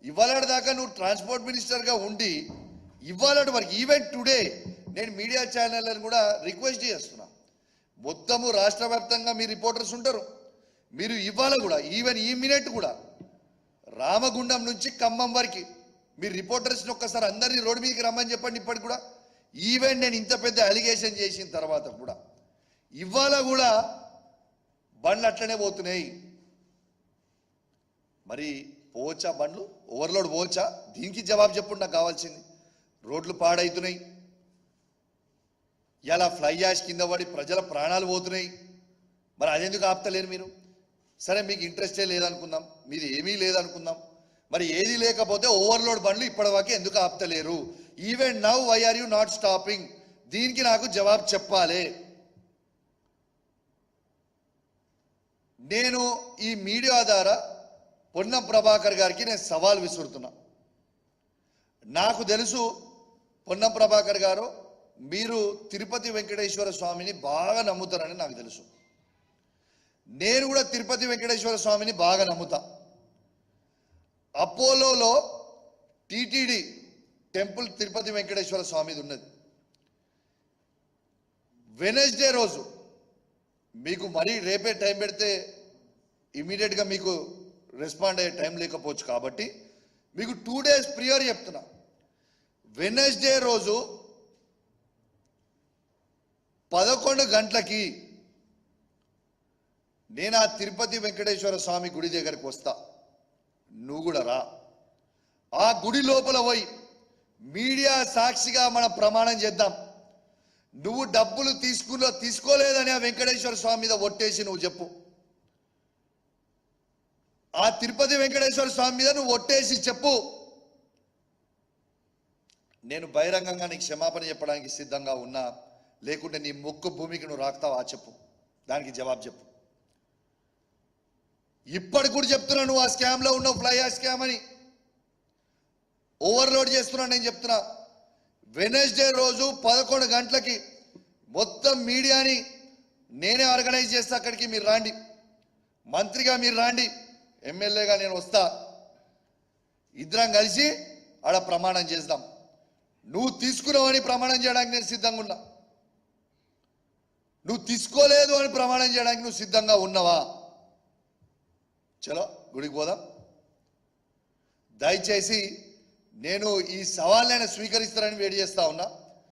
ఇవాళ దాకా నువ్వు ట్రాన్స్పోర్ట్ మినిస్టర్గా ఉండి ఇవాళ వరకు ఈవెన్ టుడే నేను మీడియా ఛానళ్ళను కూడా రిక్వెస్ట్ చేస్తున్నా, మొత్తము రాష్ట్ర వ్యాప్తంగా మీ రిపోర్టర్స్ ఉంటారు, మీరు ఇవాళ కూడా ఈవెన్ ఈ మినిట్ కూడా రామగుండం నుంచి ఖమ్మం వరకు మీరు రిపోర్టర్స్ని ఒక్కసారి అందరినీ రోడ్డు మీదకి రమ్మని చెప్పండి. ఇప్పటికి కూడా ఈవెన్ నేను ఇంత పెద్ద అలిగేషన్ చేసిన తర్వాత కూడా ఇవాళ కూడా బండ్లు అట్లనే పోతున్నాయి. మరి పోవచ్చా బండ్లు? ఓవర్లోడ్ పోవచ్చా? దీనికి జవాబు చెప్పండి. నాకు కావాల్సింది, రోడ్లు పాడవుతున్నాయి, ఇలా ఫ్లై యాష్ కింద పడి ప్రజల ప్రాణాలు పోతున్నాయి. మరి అదెందుకు ఆపుతలేరు మీరు? సరే, మీకు ఇంట్రెస్టే లేదనుకుందాం, మీది ఏమీ లేదనుకుందాం, మరి ఏది లేకపోతే ఓవర్లోడ్ బండ్లు ఇప్పటివరకు ఎందుకు ఆపుతలేరు? Even now why are you not stopping? దీనికి నాకు జవాబు చెప్పాలి. నేను ఈ మీడియా ద్వారా పొన్నం ప్రభాకర్ గారికి నేను సవాల్ విసురుతున్నా. నాకు తెలుసు పొన్నం ప్రభాకర్ గారు మీరు తిరుపతి వెంకటేశ్వర స్వామిని బాగా నమ్ముతారని నాకు తెలుసు. నేను కూడా తిరుపతి వెంకటేశ్వర స్వామిని బాగా నమ్ముతా. అపోలోలో టీటీడీ టెంపుల్ తిరుపతి వెంకటేశ్వర స్వామిది ఉన్నది. వెనస్డే రోజు మీకు మరీ రేపే టైం పెడితే ఇమీడియట్గా మీకు రెస్పాండ్ అయ్యే టైం లేకపోవచ్చు కాబట్టి మీకు 2 days ప్రియర్ చెప్తున్నా. వెనస్డే రోజు 11 గంటలకి నేను ఆ తిరుపతి వెంకటేశ్వర స్వామి గుడి దగ్గరికి వస్తా. నువ్వు కూడా రా. ఆ గుడి లోపల పోయి మీడియా సాక్షిగా మనం ప్రమాణం చేద్దాం. నువ్వు డబ్బులు తీసుకోలేదని ఆ వెంకటేశ్వర స్వామి మీద ఒట్టేసి నువ్వు చెప్పు. ఆ తిరుపతి వెంకటేశ్వర స్వామి మీద నువ్వు ఒట్టేసి చెప్పు. నేను బహిరంగంగా నీకు క్షమాపణ చెప్పడానికి సిద్ధంగా ఉన్నా. లేకుంటే నీ మొక్కు భూమికి నువ్వు రాకుతావా చెప్పు. దానికి జవాబు చెప్పు. ఇప్పటికి కూడా చెప్తున్నా, నువ్వు ఆ స్కామ్లో ఉన్నావు, ఫ్లై ఆ స్కామ్ అని ఓవర్లోడ్ చేస్తున్నా. నేను చెప్తున్నా, వెనస్డే రోజు 11 గంటలకి మొత్తం మీడియాని నేనే ఆర్గనైజ్ చేస్తా. అక్కడికి మీరు రాండి, మంత్రిగా మీరు రాండి, ఎమ్మెల్యేగా నేను వస్తా. ఇద్దరం కలిసి ఆడ ప్రమాణం చేద్దాం. నువ్వు తీసుకున్నావని ప్రమాణం చేయడానికి నేను సిద్ధంగా ఉన్నా. నువ్వు తీసుకోలేదు అని ప్రమాణం చేయడానికి నువ్వు సిద్ధంగా ఉన్నావా? చలో గుడికి పోదాం. దయచేసి నేను ఈ సవాల్ నేను స్వీకరిస్తానని వేడి చేస్తా ఉన్నా.